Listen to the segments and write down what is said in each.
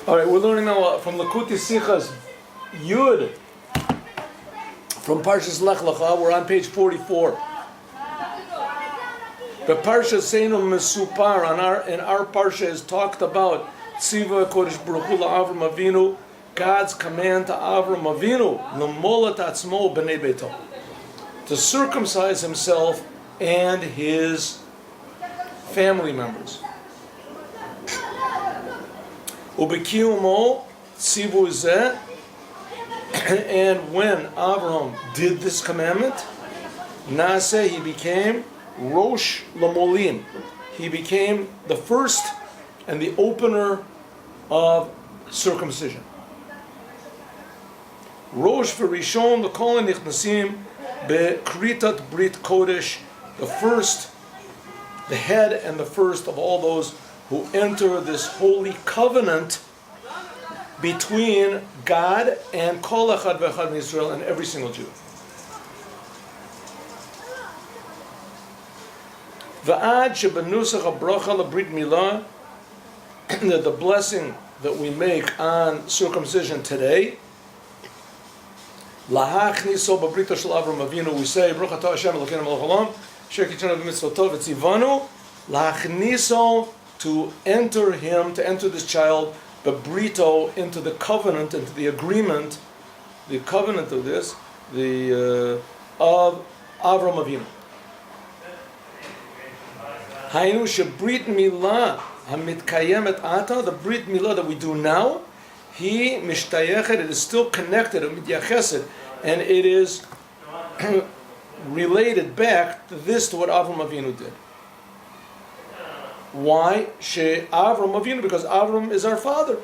All right, we're learning now from Lakuti Sichas Yud from Parshat Lecha. We're on page 44. The Parshat Seinu Mesupar in our Parsha is talked about Tziva Kodesh Baruch Hu Avram Avinu, God's command to Avram Avinu, L'molat Atzmo B'nei Beito, to circumcise himself and his family members. Ubekiyumo Tzivu Zeh, and when Avram did this commandment, Nase, he became Rosh Lamolim. He became the first and the opener of circumcision. Rosh V'Rishon L'Kol Nichnasim Be'Kritat Brit Kodesh, the first, the head and the first of all those who enter this holy covenant between God and Kol Echad V'Echad Yisrael and every single Jew. V'ad shebenusach habracha lebrit milah, the blessing that we make on circumcision today. Lahachniso b'brito shel Avram Avinu, we say Baruch atah Hashem Elokeinu melech haolam asher kitzanu b'mitzvotav v'tzivanu. Lahachniso, to enter him, to enter this child, b'brito, into the covenant, into the agreement, the covenant of this, of Avram Avinu. Hainu shebrit milah hamitkayemet ata, the brit milah that we do now, he mishtayechet, it is still connected, mityacheset, and it is related back to this, to what Avram Avinu did. Why? She Avram Avinu, because Avram is our father.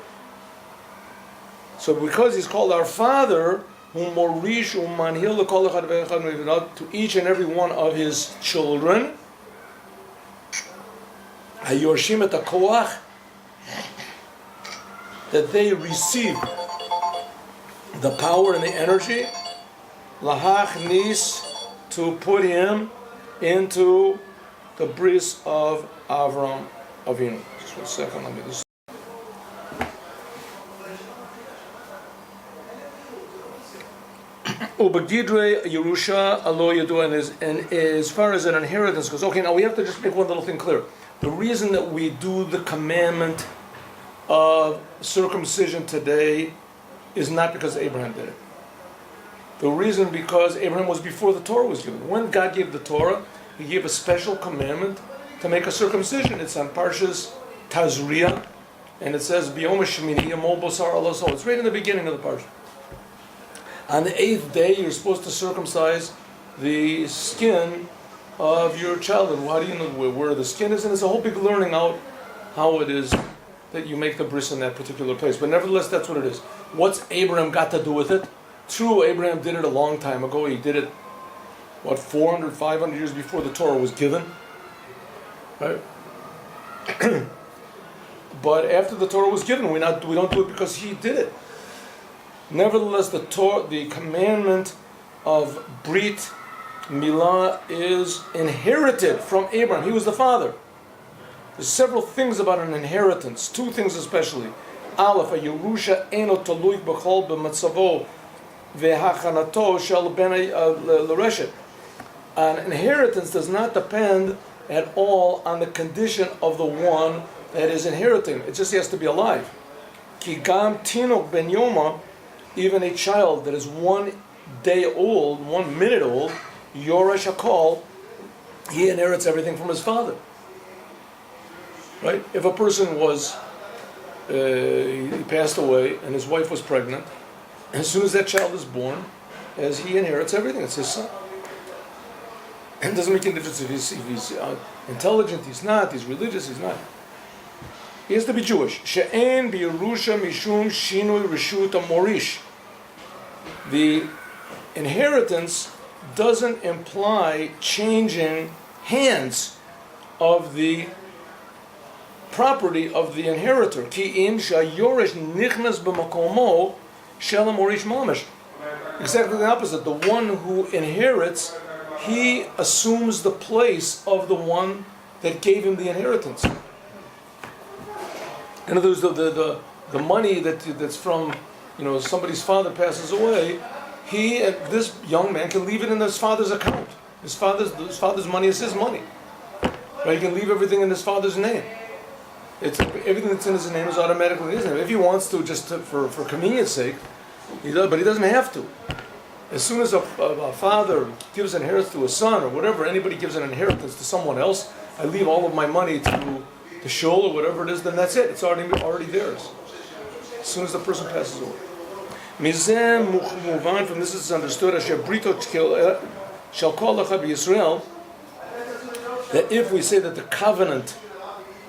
So because he's called our father, to each and every one of his children, that they receive the power and the energy, lahachnis, to put him into the bris of Avram Avinu. Just 1 second, let me just. Ubagidre Yerusha alo yadu, and as far as an inheritance goes, okay, now we have to just make one little thing clear. The reason that we do the commandment of circumcision today is not because Abraham did it. The reason because Abraham was before the Torah was given. When God gave the Torah, he gave a special commandment to make a circumcision. It's on Parshas Tazria, and it says B'yom Shemini Yamol Bosar Alaso. It's right in the beginning of the parsha. On the 8th day, you're supposed to circumcise the skin of your child. And how do you know where the skin is? And it's a whole big learning out how it is that you make the bris in that particular place. But nevertheless, that's what it is. What's Abraham got to do with it? True, Abraham did it a long time ago. He did it, 400, 500 years before the Torah was given? Right? But after the Torah was given, we don't do it because he did it. Nevertheless, the commandment of Brit Milah is inherited from Abraham. He was the father. There's several things about an inheritance. 2 things especially. Aleph, a Yerusha eno talui b'chol b'matzavo v'hachanato shel ben l'reshet. An inheritance does not depend at all on the condition of the one that is inheriting. It just has to be alive. Ki gam tinok ben yoma, even a child that is 1 day old, 1 minute old, yoresh hakol, he inherits everything from his father. Right? If a person was, he passed away and his wife was pregnant, as soon as that child is born, as he inherits everything, it's his son. It doesn't make any difference if he's intelligent, he's not, he's religious, he's not. He has to be Jewish. She'en b'Yerusha mishum shinui reshut morish. The inheritance doesn't imply changing hands of the property of the inheritor. Ki im shayoresh nichnas b'makomo shel morish mamish. Exactly the opposite. The one who inherits, he assumes the place of the one that gave him the inheritance. In other words, the the money that's from, somebody's father passes away, this young man can leave it in his father's account. His father's money is his money. Right? He can leave everything in his father's name. Everything that's in his name is automatically his name. If he wants to, for convenience sake, he does, but he doesn't have to. As soon as a father gives an inheritance to a son or whatever, anybody gives an inheritance to someone else, I leave all of my money to the shul or whatever it is, then that's it. It's already theirs. As soon as the person passes away. Move on from this is understood as shall call Lecha B'Yisrael, that if we say that the covenant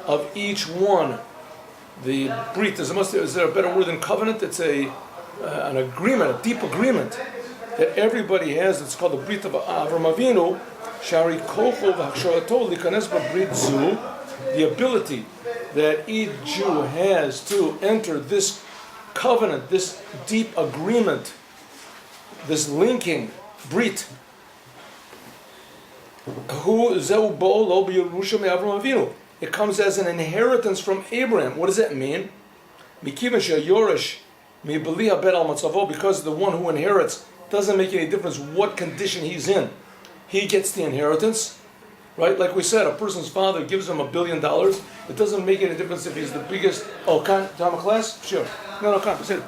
of each one, the brit, is there a better word than covenant? It's an agreement, a deep agreement that everybody has. It's called the brit of Avram Avinu. Shari kocho v'haksharato likanes b'brit zu, the ability that each Jew has to enter this covenant, this deep agreement, this linking brit. It comes as an inheritance from Abraham. What does that mean? Because the one who inherits doesn't make any difference what condition he's in. He gets the inheritance, right? Like we said, a person's father gives him $1 billion. It doesn't make any difference if he's the biggest. Oh, do I have a class? Sure. No, come. Sit.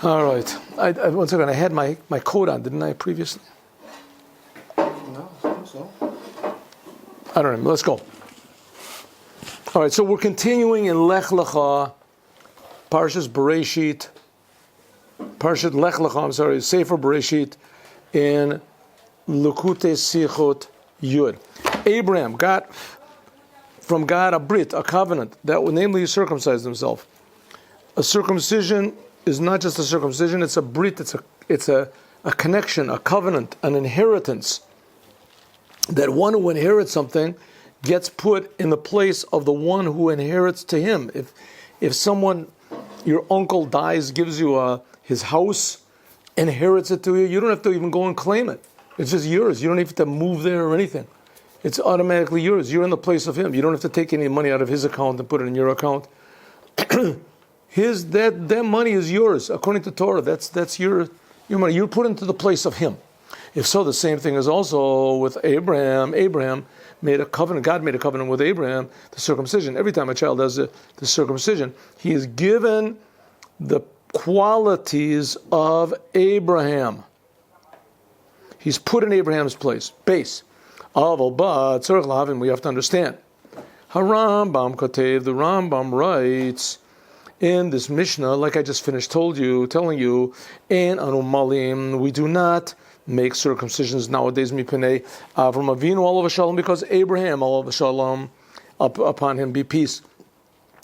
All right. One second. I had my coat on, didn't I, previously? No, I think so. I don't know. Let's go. All right. So we're continuing in Lech Lecha, Parshas Bereshit, Parshat Lech Lecha. I'm sorry, Sefer Bereshit, in Lukutei Sichot Yud. Abraham got from God a brit, a covenant, that would namely circumcise himself. A circumcision is not just a circumcision, it's a brit, it's a connection, a covenant, an inheritance. That one who inherits something gets put in the place of the one who inherits to him. If someone, your uncle dies, gives you his house, inherits it to you, you don't have to even go and claim it. It's just yours. You don't have to move there or anything. It's automatically yours. You're in the place of him. You don't have to take any money out of his account and put it in your account. That money is yours according to Torah. That's your money. You're put into the place of him. If so, the same thing is also with Abraham. Abraham made a covenant. God made a covenant with Abraham, the circumcision. Every time a child does the circumcision, he is given the qualities of Abraham. He's put in Abraham's base. But we have to understand. Harambam Katev, the Rambam writes in this Mishnah, like I just finished telling you, in Anumalim, we do not make circumcisions nowadays, Mipnei Avram Avinu, all of Shalom, because Abraham, all of Shalom, upon him be peace.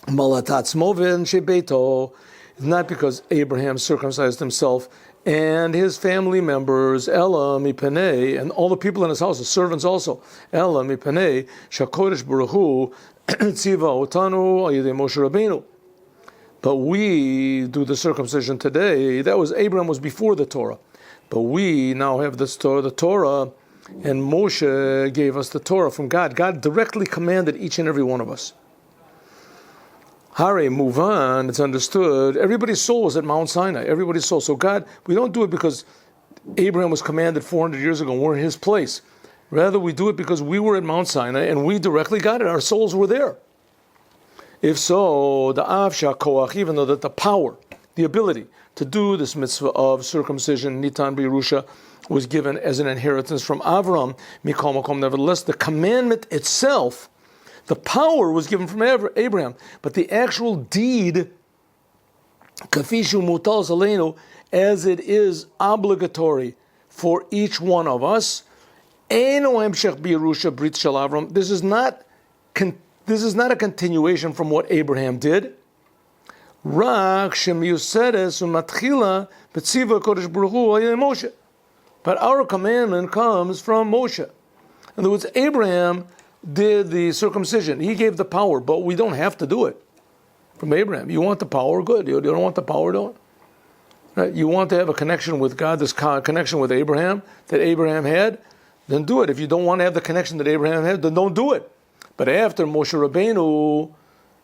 Malatatz Movin Shebeto, not because Abraham circumcised himself and his family members, Ella Mipnei, and all the people in his house, the servants also, Ella Mipnei, Shakodesh Baruch Hu, Tziva Otanu, Al Yedei Moshe Rabbeinu. But we do the circumcision today. Abraham was before the Torah. But we now have this Torah, the Torah, and Moshe gave us the Torah from God. God directly commanded each and every one of us. Hare, move on, it's understood. Everybody's soul was at Mount Sinai, everybody's soul. So God, we don't do it because Abraham was commanded 400 years ago and we're in his place. Rather, we do it because we were at Mount Sinai and we directly got it. Our souls were there. If so, the Avsha Koach, even though that the power, the ability to do this mitzvah of circumcision, Nitan B'Yerusha, was given as an inheritance from Avram, Mikol Makom, nevertheless, the commandment itself, the power was given from Abraham, but the actual deed, Kafishu Mutal Zaleinu, as it is obligatory for each one of us, Eino Hemshech B'Yerusha Brit Shel Avram. This is not a continuation from what Abraham did. Rak Shemiuseres Umatchila B'Tziva Kodesh Baruch Hu Al Yedei Moshe. But our commandment comes from Moshe. In other words, Abraham did the circumcision. He gave the power, but we don't have to do it from Abraham. You want the power? Good. You don't want the power? Don't. Right? You want to have a connection with God, this connection with Abraham that Abraham had? Then do it. If you don't want to have the connection that Abraham had, then don't do it. But after Moshe Rabbeinu,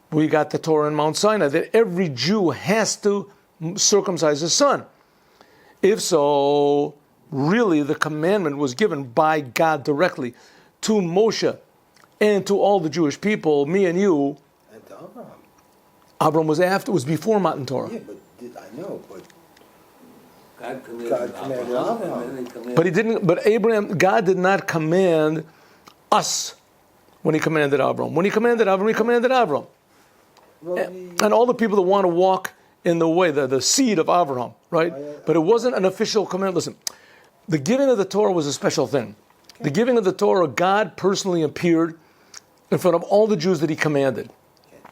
we got the Torah in Mount Sinai that every Jew has to circumcise his son. If so, really the commandment was given by God directly to Moshe and to all the Jewish people, me and you. And to Abraham. Abraham was before Matan Torah. Yeah, but I know, but God commanded Abraham. and then he commanded. But he didn't. But Abraham, God did not command us when He commanded Abraham. When He commanded Abraham, He commanded Abraham, Well, and all the people that want to walk in the way, the seed of Abraham, right? But it wasn't an official command. Listen, the giving of the Torah was a special thing. The giving of the Torah, God personally appeared in front of all the Jews that He commanded.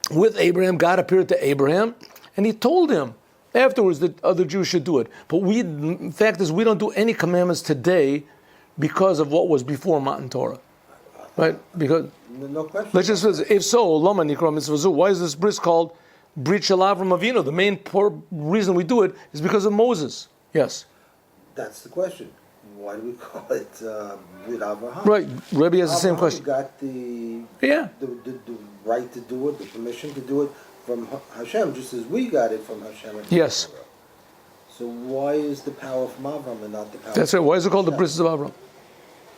With Abraham, God appeared to Abraham, and He told him afterwards that other Jews should do it. But the fact is, we don't do any commandments today because of what was before Matan Torah, right? Because no question. let's just if so, Lama Nikra Mitzvah Zu. Why is this bris called Brit Shel Avram Avinu? The main reason we do it is because of Moses. Yes, That's the question. Why do we call it with Abraham? right. Rebbe has the same Abraham question. got the right to do it, the permission to do it from Hashem, just as we got it from Hashem. Yes. So why is the power from Abraham and not the power? That's right. Why is it called the bris of Avram?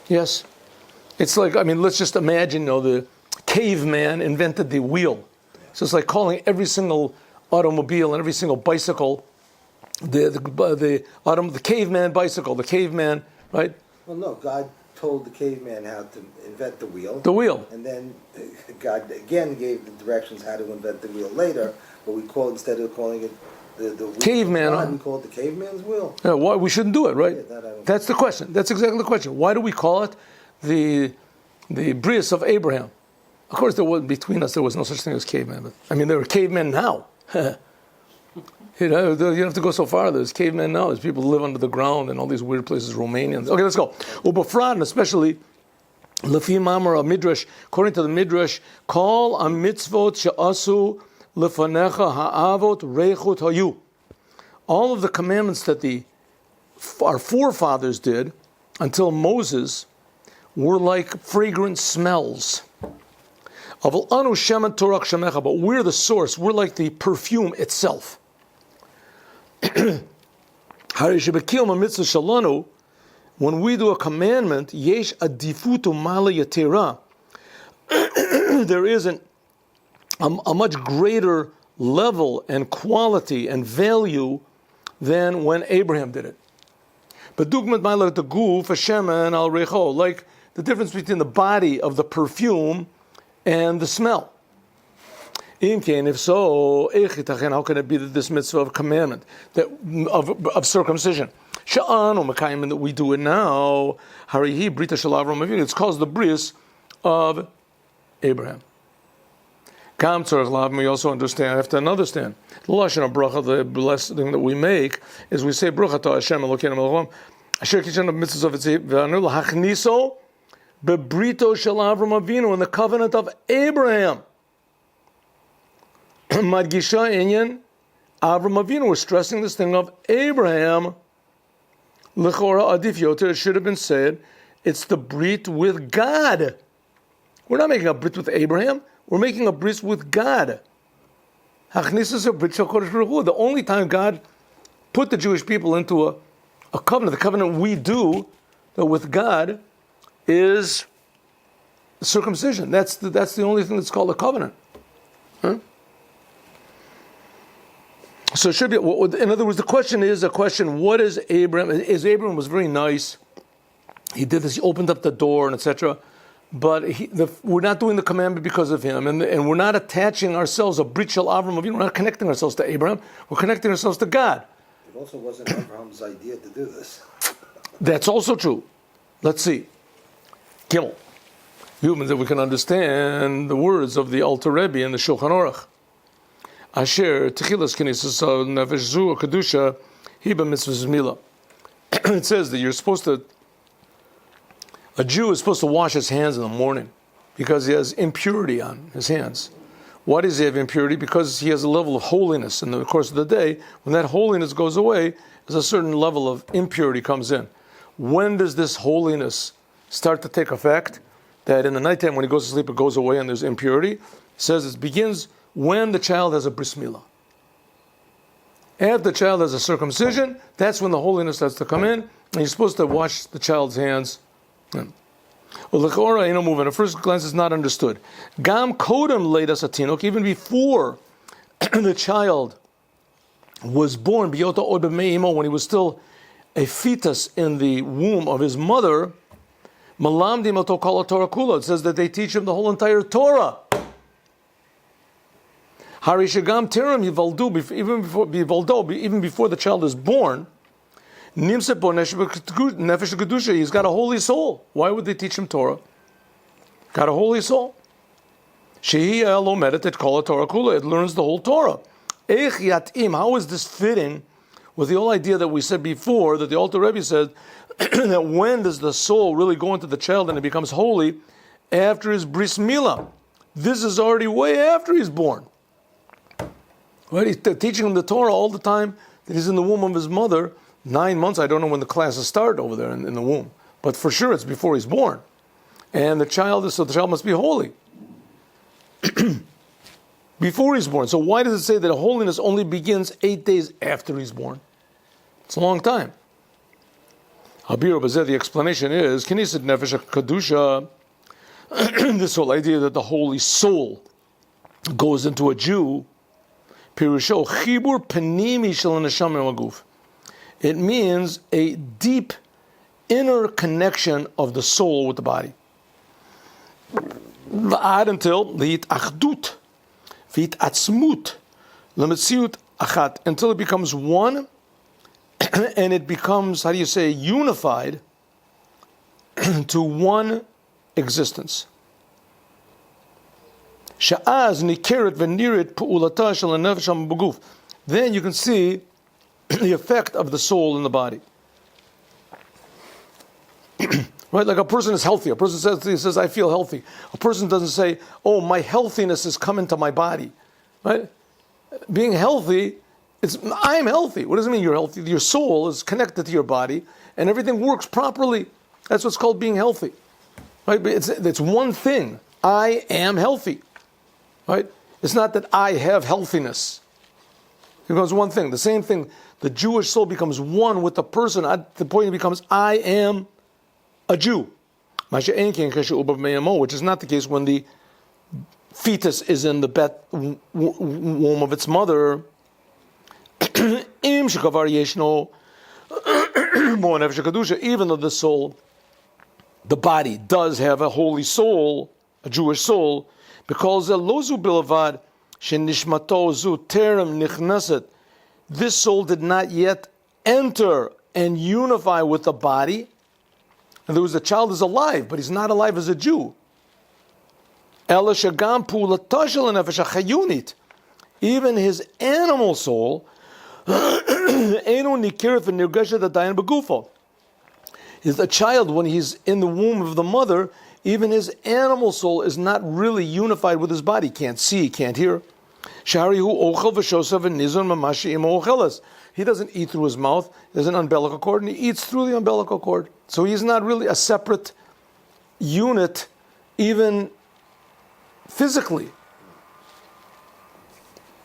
Yes, it's like, I mean, let's just imagine, the caveman invented the wheel. So it's like calling every single automobile and every single bicycle the caveman bicycle, the caveman, right? Well, no, God told the caveman how to invent the wheel. The wheel. And then God again gave the directions how to invent the wheel later, but instead of calling it the wheel Caveman. of God, we call it the caveman's wheel. Yeah, why we shouldn't do it, right? Yeah, that I don't That's the question. That's exactly the question. Why do we call it the bris of Abraham? Of course, between us there was no such thing as caveman. But I mean, there are cavemen now. You don't have to go so far. There's cavemen now. There's people who live under the ground in all these weird places, Romanians. Okay, let's go. Ubafrad, and especially Lefi Mamar Midrash, according to the Midrash, call a mitzvot she'asu lefanecha ha'avot reichut hayu. All of the commandments that our forefathers did until Moses were like fragrant smells. But we're the source. We're like the perfume itself. When we do a commandment, yesh adifutu mala yatira, there is a much greater level and quality and value than when Abraham did it. But dugmat mala the guf hashemen al recho, like the difference between the body of the perfume and the smell. If so, how can it be that this mitzvah of commandment, of circumcision, that we do it now, it's called the bris of Abraham. We also understand, have to understand, the lashon of bracha, the blessing that we make, is we say bracha to Hashem Elokeinu Melech Asher kishen mitzvahs of V'anu l'hachniso bebrito shel Avram Avinu, in the covenant of Abraham. Madgisha Inyan Avram Avinu, we're stressing this thing of Abraham. Lechora adif yoter, it should have been said, it's the brit with God. We're not making a brit with Abraham, we're making a brit with God. The only time God put the Jewish people into a covenant, the covenant we do with God, is circumcision. That's the only thing that's called a covenant. Huh? So it should be. In other words, the question is what is Abraham? Abraham was very nice. He did this. He opened up the door and etc. But we're not doing the commandment because of him, and we're not attaching ourselves a brit shel Avram Avinu. We're not connecting ourselves to Abraham. We're connecting ourselves to God. It also wasn't Abraham's idea to do this. That's also true. Let's see. Gimel. Humans that we can understand the words of the Alter Rebbe and the Shulchan Aruch. Asher techilas knesses nefesh zu kedusha hiba mitzvah mila. It says that a Jew is supposed to wash his hands in the morning because he has impurity on his hands. Why does he have impurity? Because he has a level of holiness in the course of the day. When that holiness goes away, there's a certain level of impurity comes in. When does this holiness start to take effect? that in the nighttime when he goes to sleep it goes away and there's impurity. It says it begins when the child has a bris milah. After the child has a circumcision, that's when the holiness starts to come in, and you're supposed to wash the child's hands. Well, at first glance, it's not understood. Gam kodem leidas atinok, even before the child was born, biyota od b'meimo, when he was still a fetus in the womb of his mother, malamdim oto kol Torah kula. It says that they teach him the whole entire Torah. Harishagam tiram yivaldu, even before the child is born. He's got a holy soul. Why would they teach him Torah? Got a holy soul. It learns the whole Torah. How is this fitting with the whole idea that we said before, that the Alter Rebbe said that when does the soul really go into the child and it becomes holy? After his bris milah. This is already way after he's born. Right? He's teaching him the Torah all the time that he's in the womb of his mother. 9 months, I don't know when the classes start over there in the womb. But for sure it's before he's born. And the child must be holy. Before he's born. So why does it say that holiness only begins 8 days after he's born? It's a long time. The explanation is, Knesset Nefesh Kedusha, this whole idea that the holy soul goes into a Jew, Pirusho Chibur Panimi Shel Neshama Maguf. It means a deep inner connection of the soul with the body. Until the achdut, v'itatzmut, l'metziut achat, until it becomes one, and it becomes, unified to one existence. Sha'az nikeret v'nirit pu'ulata shel hanefesh ha'beguf. Then you can see the effect of the soul in the body. Right? Like a person is healthy. A person says, I feel healthy. A person doesn't say, oh, my healthiness is coming to my body. Right? Being healthy, I'm healthy. What does it mean you're healthy? Your soul is connected to your body and everything works properly. That's what's called being healthy. Right? But it's one thing. I am healthy. Right? It's not that I have healthiness. It becomes one thing. The same thing. The Jewish soul becomes one with the person at the point it becomes, I am a Jew. Which is not the case when the fetus is in the womb of its mother. Even though the soul, the body, does have a holy soul, a Jewish soul, because this soul did not yet enter and unify with the body. In other words, the child is alive, but he's not alive as a Jew. Even his animal soul, is a child when he's in the womb of the mother, even his animal soul is not really unified with his body. Can't see, can't hear. He doesn't eat through his mouth. There's an umbilical cord, and he eats through the umbilical cord. So he's not really a separate unit, even physically.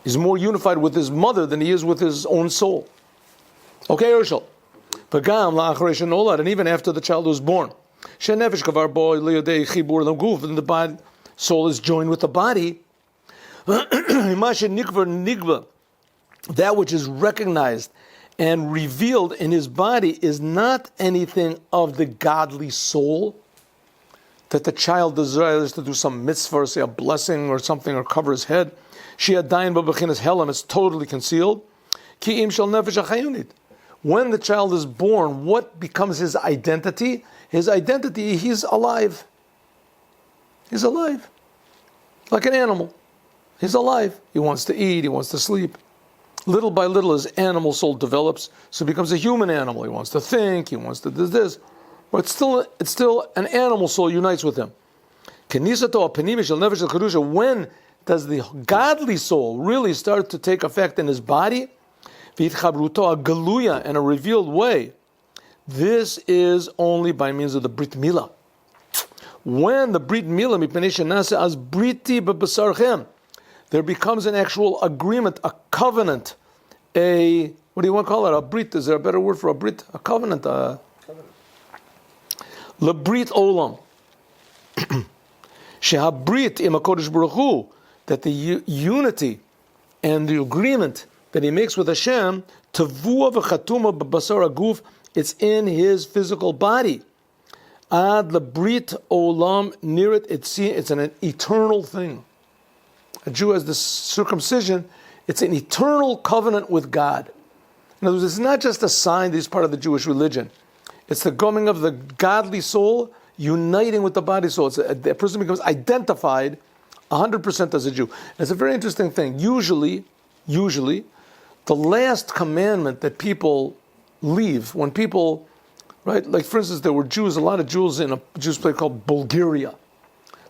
He's more unified with his mother than he is with his own soul. Okay, Urshel. And even after the child was born, then the body, soul is joined with the body. That which is recognized and revealed in his body is not anything of the godly soul that the child desires to do some mitzvah, say a blessing or something, or cover his head. It's totally concealed. When the child is born, what becomes his identity? His identity, he's alive. He's alive. Like an animal. He's alive. He wants to eat, he wants to sleep. Little by little, his animal soul develops, so he becomes a human animal. He wants to think, he wants to do this. But it's still an animal soul unites with him. When does the godly soul really start to take effect in his body? In a revealed way. This is only by means of the Brit Milah. When the Brit Milah mipnei shenase as briti b'basarchem, there becomes an actual agreement, a covenant, what do you want to call it? A brit? Is there a better word for a brit? A covenant. Lebrit olam. Shehabrit im HaKodesh Baruch Hu, that the unity and the agreement that he makes with Hashem, tavua v'chatuma b'basar aguf, it's in his physical body. Ad lebrit olam nirit, it's an eternal thing. A Jew has this circumcision, it's an eternal covenant with God. In other words, it's not just a sign that he's part of the Jewish religion. It's the coming of the godly soul uniting with the body soul. The person becomes identified 100% as a Jew. And it's a very interesting thing. Usually, the last commandment that people leave, when people, right, like for instance, there were Jews, a lot of Jews in a Jewish place called Bulgaria.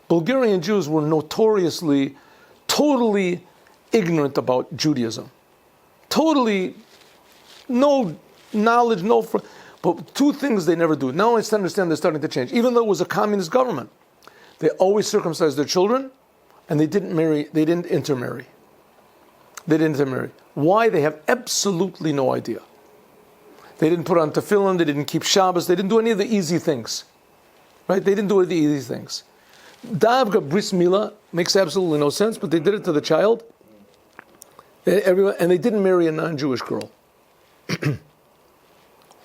Bulgarian Jews were notoriously, totally ignorant about Judaism. Totally, no knowledge, but two things they never do. Now I understand they're starting to change. Even though it was a communist government, they always circumcised their children, and they didn't intermarry. Why? They have absolutely no idea. They didn't put on tefillin, they didn't keep Shabbos, they didn't do any of the easy things. Right? They didn't do any of the easy things. Davga bris milah makes absolutely no sense, but they did it to the child. And they didn't marry a non-Jewish girl.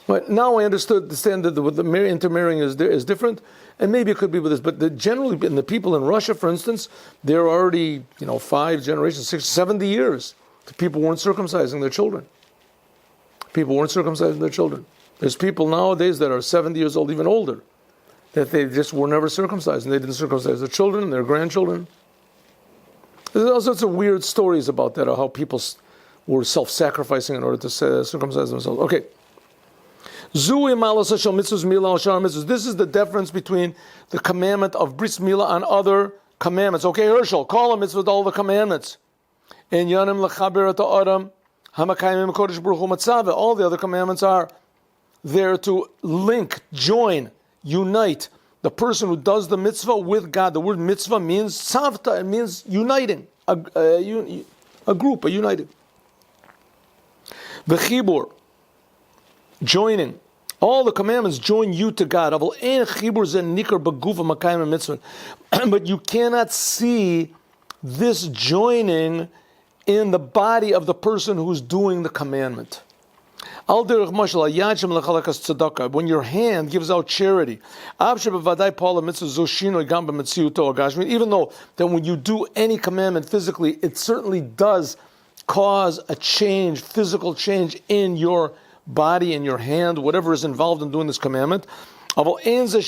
But now I understand that the intermarrying is different, and maybe it could be with this. But generally, in the people in Russia, for instance, there are already 5 generations, 6, 70 years, the people weren't circumcising their children. There's people nowadays that are 70 years old, even older, that they just were never circumcised, and they didn't circumcise their children, their grandchildren. There's all sorts of weird stories about that, or how people were self-sacrificing in order to circumcise themselves. Okay. This is the difference between the commandment of bris milah and other commandments. Okay, Herschel, call a mitzvah with all the commandments. And yanim lechaber et ha'adam hamakayim kodesh baruch hu matzaveh. All the other commandments are there to link, join, unite the person who does the mitzvah with God. The word mitzvah means tzavta. It means uniting, a group, a united. V'chibur, joining. All the commandments join you to God. But you cannot see this joining in the body of the person who's doing the commandment. When your hand gives out charity, even though that when you do any commandment physically, it certainly does cause a change, physical change in your body, in your hand, whatever is involved in doing this commandment. This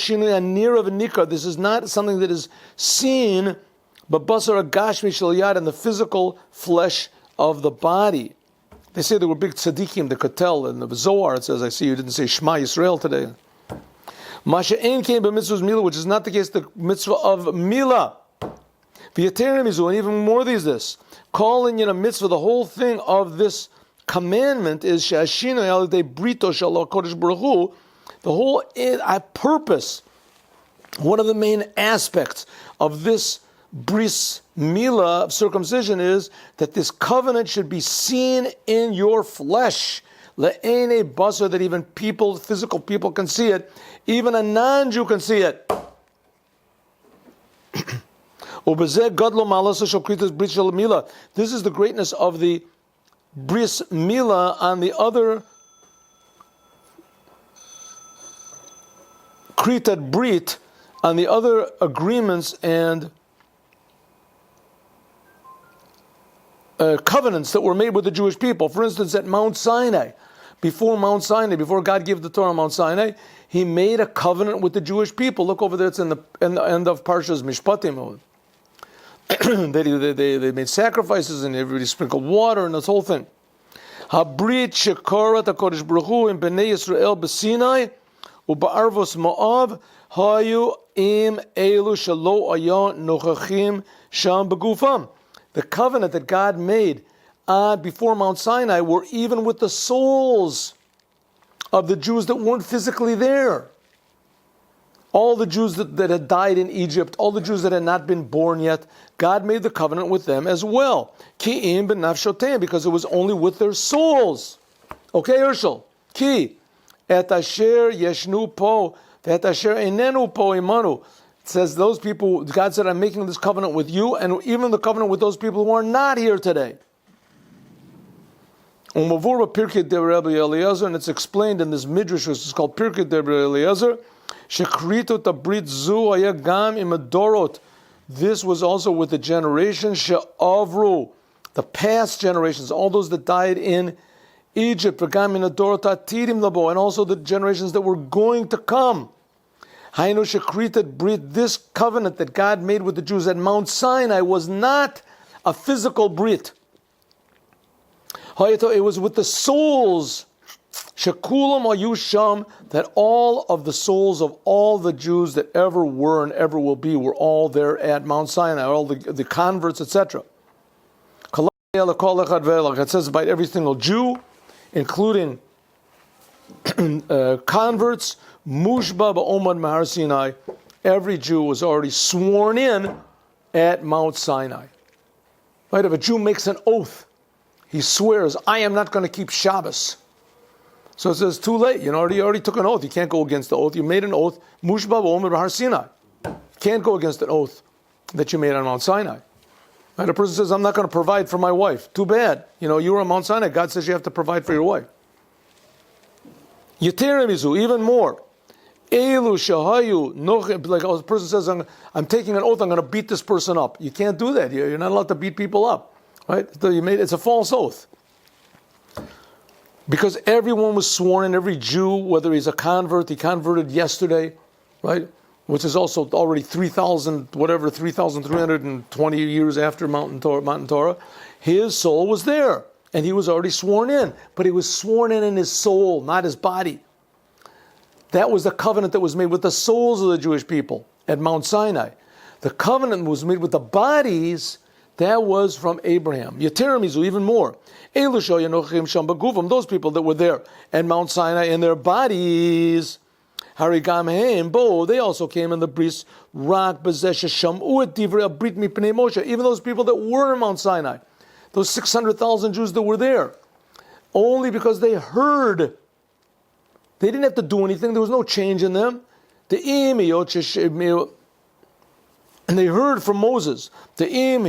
is not something that is seen, but basar agashmi shel yad, in the physical flesh of the body. They say there were big tzaddikim, the Kotel, and the Zohar. It says, I see you didn't say Shema Yisrael today. Masha ein came by mitzvah's milah, which is not the case, the mitzvah of milah. And even more these this. Calling in a mitzvah, the whole thing of this commandment is she'ashinu yalidei brito shel HaKodesh Baruch Hu. The whole purpose, one of the main aspects of this bris milah of circumcision is that this covenant should be seen in your flesh. Le'ene basar, that even people, physical people, can see it. Even a non-Jew can see it. This is the greatness of the bris milah on the other kritat brit, on the other agreements and covenants that were made with the Jewish people. For instance, at Mount Sinai, before God gave the Torah on Mount Sinai, He made a covenant with the Jewish people. Look over there; it's in the end of Parshat Mishpatim. They made sacrifices and everybody sprinkled water and this whole thing. Habrit shekarat HaKodesh Baruch Hu in Bnei Yisrael b'Sinai u'ba'arvos Moav hayu im elu shelo ayon nochachim sham begufam. The covenant that God made before Mount Sinai were even with the souls of the Jews that weren't physically there. all the Jews that had died in Egypt, all the Jews that had not been born yet, God made the covenant with them as well. Ki'im b'nafshoteim, because it was only with their souls. Okay, Herschel. Ki et asher yeshnu po et asher einenu po imanu. It says those people, God said, I'm making this covenant with you, and even the covenant with those people who are not here today. And it's explained in this midrash, which is called Pirkei Debre Eliezer. This was also with the generations she'avru, the past generations, all those that died in Egypt, and also the generations that were going to come. This covenant that God made with the Jews at Mount Sinai was not a physical brit. It was with the souls, Shekulam Ayusham, that all of the souls of all the Jews that ever were and ever will be were all there at Mount Sinai, all the converts, etc. It says about every single Jew, including converts, Mushba ba'omad Mahar Sinai, every Jew was already sworn in at Mount Sinai. Right? If a Jew makes an oath, he swears, I am not going to keep Shabbos. So it says, too late. You already took an oath. You can't go against the oath. You made an oath. Mushba ba'omad Mahar Sinai. You can't go against an oath that you made on Mount Sinai. Right? A person says, I'm not going to provide for my wife. Too bad. You were on Mount Sinai. God says you have to provide for your wife. Yeteremizu, even more. Elu shahayu nochim, like a person says, I'm taking an oath, I'm going to beat this person up. You can't do that. You're not allowed to beat people up. Right? So it's a false oath. Because everyone was sworn in, every Jew, whether he's a convert, he converted yesterday, right? Which is also already 3,320 years after Mountain Torah. His soul was there. And he was already sworn in. But he was sworn in his soul, not his body. That was the covenant that was made with the souls of the Jewish people at Mount Sinai. The covenant was made with the bodies. That was from Abraham. Yeteremizu, even more. Those people that were there at Mount Sinai in their bodies. They also came in the bris rak even those people that were in Mount Sinai. Those 600,000 Jews that were there. Only because they heard. They didn't have to do anything. There was no change in them. And they heard from Moses. Even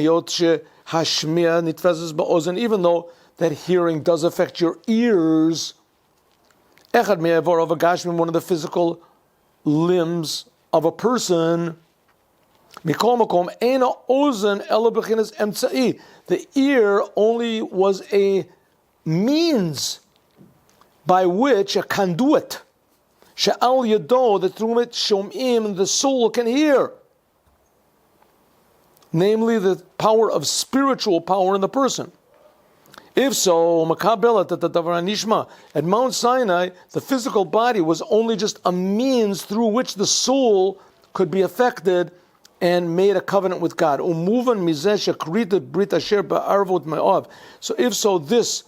though that hearing does affect your ears. One of the physical limbs of a person. The ear only was a means by which, a conduit, she'al yado, that through it shom'im, the soul can hear. Namely, the power of spiritual power in the person. If so, at Mount Sinai, the physical body was only just a means through which the soul could be affected and made a covenant with God. So if so, this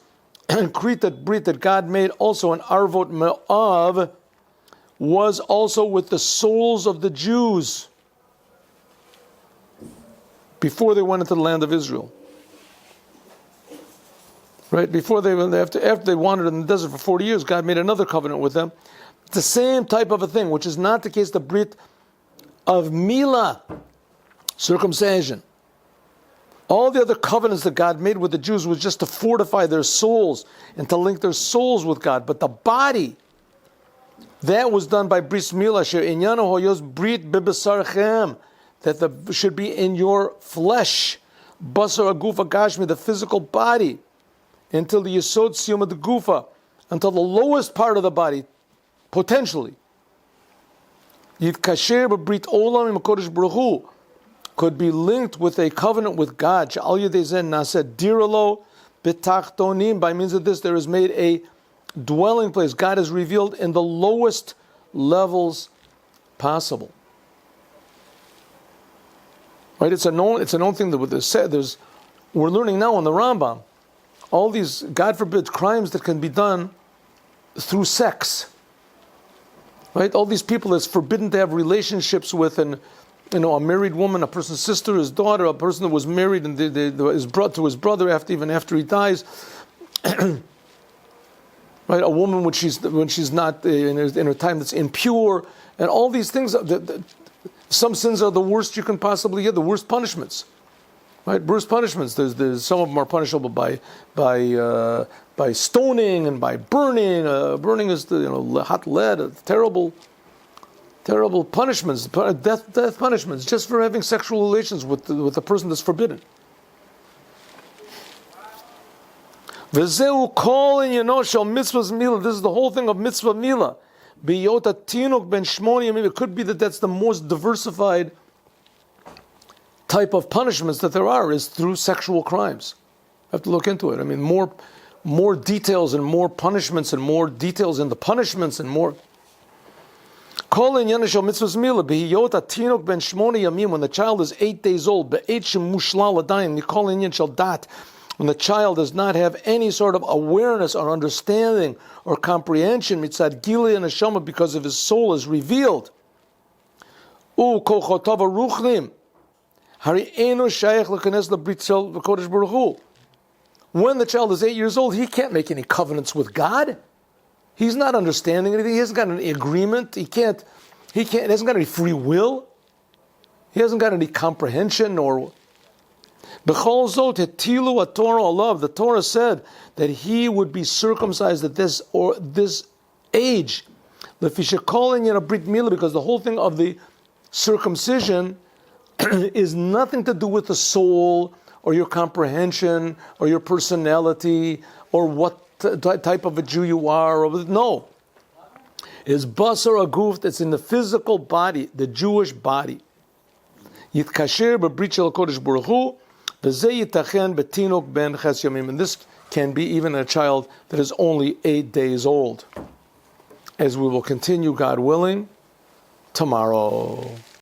Kritat Brit that God made also an Arvot Me'av was also with the souls of the Jews before they went into the land of Israel. Right? After they wandered in the desert for 40 years, God made another covenant with them. It's the same type of a thing, which is not the case, the Brit of Milah, circumcision. All the other covenants that God made with the Jews was just to fortify their souls and to link their souls with God. But the body, that was done by Bris Milah, she'inyano hoyos brit bebesarchem, that should be in your flesh, basar agufa gashmi, the physical body, until the yesod siyum of the gufa, until the lowest part of the body, potentially. Yivkasher b'brit olam im kodesh baruch hu, could be linked with a covenant with God. By means of this, there is made a dwelling place. God is revealed in the lowest levels possible. Right? It's a known thing that we're learning now in the Rambam. All these, God forbid, crimes that can be done through sex. Right? All these people it's forbidden to have relationships with, and a married woman, a person's sister, his daughter, a person that was married and is brought to his brother even after he dies. Right? A woman when she's not in her time that's impure, and all these things. Some sins are the worst you can possibly get, the worst punishments. Right? Worst punishments. There's some of them are punishable by stoning and by burning. Burning is hot lead. Terrible punishments. Death punishments just for having sexual relations with the person that's forbidden. V'zeu kol inyano shel mitzvahs milah. This is the whole thing of mitzvah milah. Biyota tinuk ben shmoni yamim. It could be that that's the most diversified type of punishments that there are, is through sexual crimes. You have to look into it. I mean, more details and more punishments and more details in the punishments and more. Kol inyano shel mitzvahs milah. Biyota tinuk ben shmoni yamim. When the child is 8 days old, be'et shem mushlal adayin. Mikol inyan shel dat. When the child does not have any sort of awareness or understanding or comprehension, mitzad gili and neshama, because of his soul is revealed. Kochotav ruchnim. Hari enu shayach l'kanes l'brit shel v'kodesh baruch hu. When the child is 8 years old, he can't make any covenants with God. He's not understanding anything. He hasn't got any agreement. He hasn't got any free will. He hasn't got any comprehension or. B'chol zot hetilu haTorah alav. The Torah said that he would be circumcised at this age. L'fishekol inyan brit milah, because the whole thing of the circumcision is nothing to do with the soul or your comprehension or your personality or what type of a Jew you are. No, it's basar aguf. That's in the physical body, the Jewish body. Yitkasher b'brit shel kodesh baruch hu. And this can be even a child that is only 8 days old. As we will continue, God willing, tomorrow.